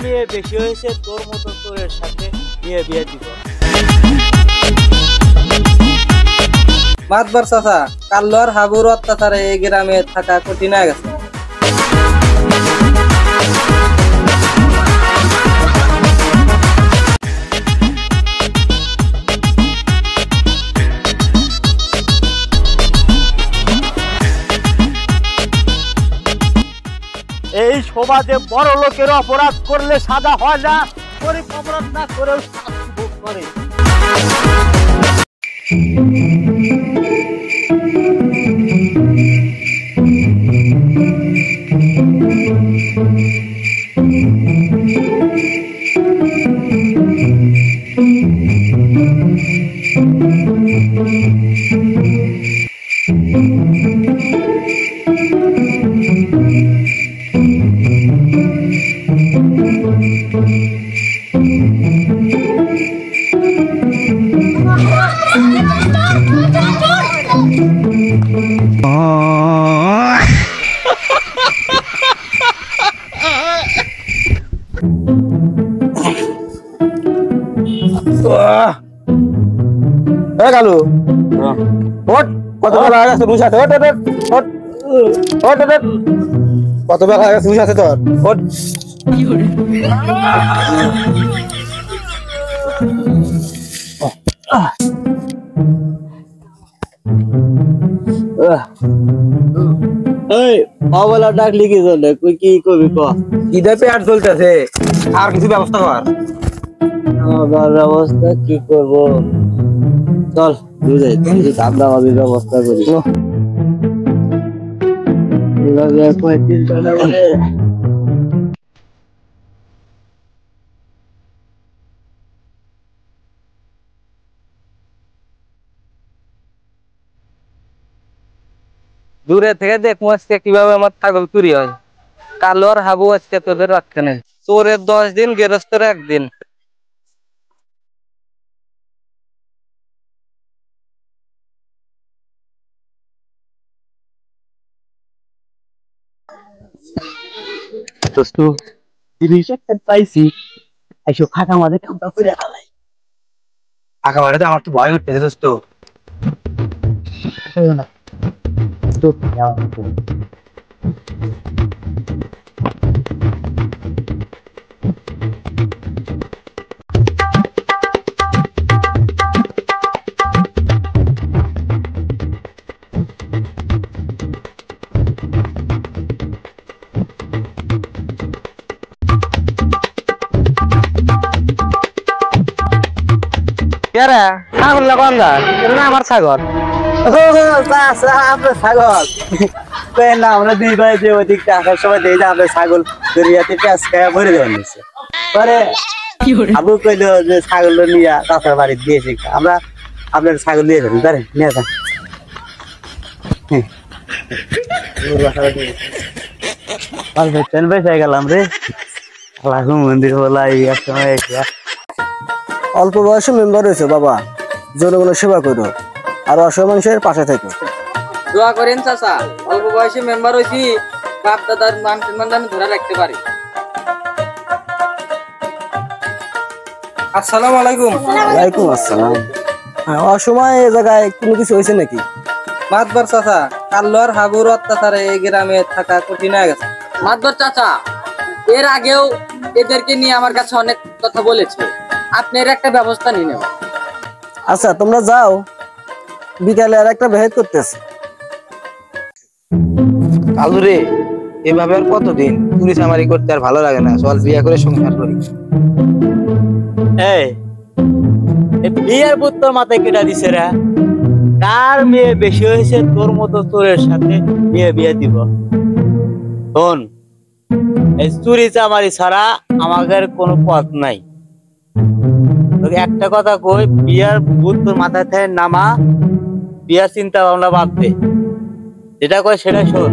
মেয়ে বেশি হয়েছে তোর মতো তোরের সাথে নিয়ে বিয়ে দিব। মাতবার চাচা, কাল্লর হাবুর অত্যাচারে এই গ্রামে থাকা কঠিন হয়ে গেছে। এই সমাজে বড় লোকের অপরাধ করলে সাজা হয় না, গরিব অপরাধ না করেও শাস্তি ভোগ করে। কালু কত বেলা গেছে বুঝে আছে, কত বেলা গেছে বুঝে আছে তোর। অবলা ডাকলি কি চলে, তুই কি করবি ক? ঈদে পেট চলতেছে, আর কিছু ব্যবস্থা কর। আমার ব্যবস্থা কি করব, চল বুঝাই দাবদা বাবির ব্যবস্থা করি। দূরে থেকে দেখবো আজকে কিভাবে আমার ছাগল চুরি হয়। কালো আর হাবু আজকে তোদের রাখতে নেই। চোরের 10 দিন, গেরস্তের 1 দিন। দোস্ত জিনিস একটা পাইছি, আইসো ফাঁকা মাঝে কামটা করে ফেলাই। ফাঁকা মাঠে আমার তো ভয় উঠতেছে দোস্ত। ছাগল না কোন না আমার ছাগল। আপনার ছাগল না, আমরা দুই ভাই যে ওদিক টাকার সময় দিয়ে যে আপনার ছাগল দরিয়াতে পেঁয়াজ খায়া ভরে দেওয়া নিচ্ছে। পরে আবু কইলো যে ছাগল নিয়ে চাচার বাড়ি দিয়েছি, আমরা আপনার ছাগল দিয়ে যাবেন তারে নিয়ে যান। বেঁচে গেলাম রে, মন্দির বলা এক সময়। অল্প বয়সে মেম্বার হয়েছে বাবা, জনগণের সেবা করো আর অসহায় মানুষের পাশে থেকো। দোয়া করেন চাচা, অল্প বয়সে মেম্বার হয়েছি, বাপ দাদার মান সম্মান আমি ধরে রাখতে পারি। আসসালামু আলাইকুম। ওয়ালাইকুম আসসালাম। অসময় এই জায়গায় কোনো কিছু হয়েছে নাকি? মাতবার চাচা, কাল্লর হাবুর অত্যাচারে এই গ্রামে থাকা কঠিন হয়ে গেছে। মাতবর চাচা এর আগেও এদেরকে নিয়ে আমার কাছে অনেক কথা বলেছে, আপনি এর একটা ব্যবস্থা নিয়ে নেবেন। আচ্ছা তোমরা যাও, বিকালে আর একটা বেহেদ করতেছে। কালু রে, এভাবে আর কতদিন চুরি চামারি করতে আর ভালো লাগে না, চল বিয়ে করে সংসার করি। এই বিয়ের পুত্র মাথায় কেটা দিছে রে? কার মেয়ে বেশি হয়েছে তোর মতো তোরের সাথে নিয়ে বিয়ে দিব? শোন, এই চুরি চামারি ছাড়া আমাদের কোনো পথ নাই। তোকে একটা কথা কই, বিয়ার ভূত তোর মাথায় থেকে নামা, বিয়ার চিন্তা ভাবনা বাদ দে। যেটা কয় সেটা শোন,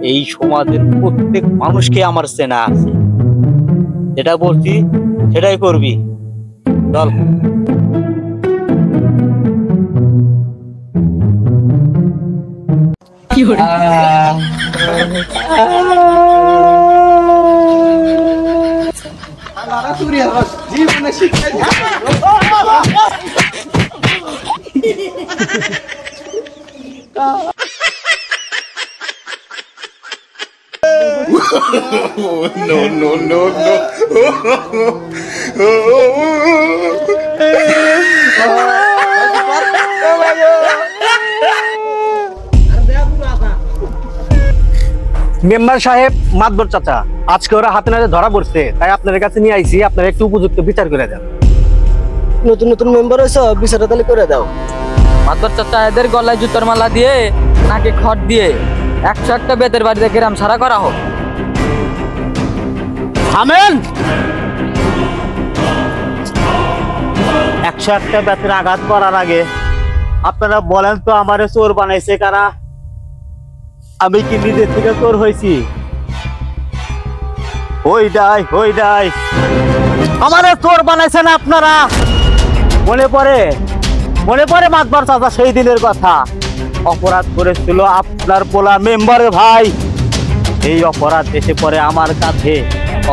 এই সমাজের প্রত্যেক মানুষকে আমার চেনা আছে, যেটা বলছি সেটাই করবি। চল। কি করে জীবনে শিক্ষা মেম্বার সাহেব, মাতবর চাচা, আজকে ওরা হাতে নাতে ধরা পড়ছে, তাই আপনাদের কাছে নিয়ে আইছি, আপনারা একটু উপযুক্ত বিচার করে দেন। নতুন নতুন মেম্বার হয়েছ, বিচারটা তাহলে করে দাও। মাতর চাচা এদের গলায় জুতোর মালা দিয়ে নাকি খড় দিয়ে 101টা বেতের বাড়িতে গ্রাম ছাড়া করা হোক। থামেন। 101টা বেতের আঘাত করার আগে আপনারা বলেন তো আমারে চোর বানাইছে কারা? আমি কি নিজের থেকে চোর হয়েছি? হইডাই আমারে চোর বানাইছেন আপনারা। মনে পড়ে মাতবার চাচা সেই দিনের কথা। অপরাধ করেছিল আপনার পোলা মেম্বারে ভাই। এই অপরাধ এসে পড়ে আমার কাছে।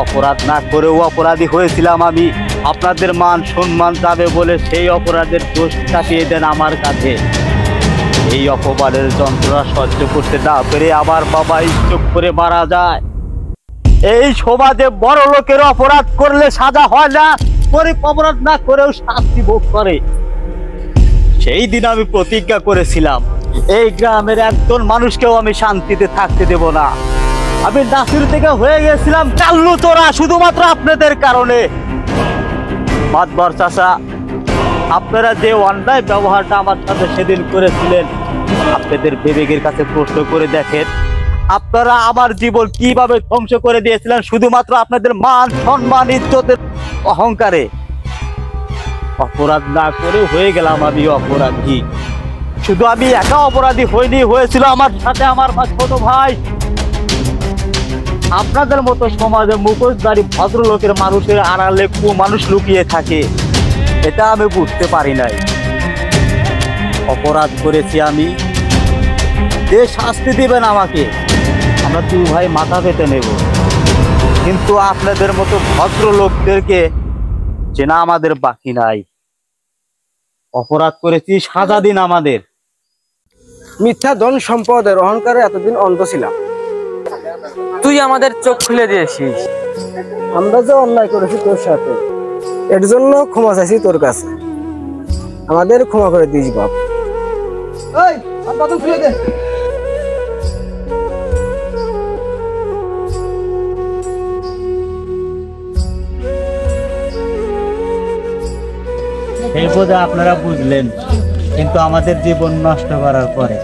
অপরাধ না করেও অপরাধী হয়েছিলাম আমি। আপনাদের মান সম্মান যাবে বলে সেই অপরাধের দোষ চাপিয়ে দেন আমার কাছে। এই অপমানের যন্ত্রণা সহ্য করতে না পেরে আমার বাবা চোখ করে মারা যায়। এই সমাজে বড় লোকের অপরাধ করলে সাজা হয় না, গরিব অপরাধ না করেও শাস্তি ভোগ করে। সেই দিন আমি প্রতিজ্ঞা করেছিলাম এই গ্রামের একজন মানুষকেও আমি শান্তিতে থাকতে দেব না। আমি নাসির থেকে হয়ে গেছিলাম চাল্লু চোরা শুধুমাত্র আপনাদের কারণে। মাতবর চাচা, আপনারা যে অন্যায় ব্যবহারটা আমার সাথে সেদিন করেছিলেন, আপনাদের বিবেকের কাছে প্রশ্ন করে দেখেন, আপনারা আমার জীবন কিভাবে ধ্বংস করে দিয়েছিলেন শুধুমাত্র আপনাদের মান সম্মান ইজ্জতের অহংকারে। অপরাধ না করে হয়ে গেলাম আমি অপরাধী। শুধু আমি একা অপরাধী হইনি, হয়েছিল আমার সাথে আমার ছোট ভাই। আপনাদের মতো সমাজে মুখোশধারী ভদ্রলোকের মানুষের আড়ালে মানুষ লুকিয়ে থাকে, এটা আমি বুঝতে পারি নাই। অপরাধ করেছি আমি, যে শাস্তি দিবেন আমাকে আমরা দুই ভাই মাথা পেতে নেব, কিন্তু আপনাদের মতো ভদ্রলোকদেরকে চেনা আমাদের বাকি নাই। অপরাধ করেছি, সাজা দিন আমাদের। মিথ্যা ধন সম্পদের অহংকারে এতদিন অন্ধ ছিলাম। তুই আমাদের চোখ খুলে দিয়েছিস। আমরা যে অন্যায় করেছি তোর সাথে, এর জন্য ক্ষমা চাইছি তোর কাছে। আমাদের ক্ষমা করে দিস বাপ। এই বোধহয় আপনারা বুঝলেন, কিন্তু আমাদের জীবন নষ্ট করার পরে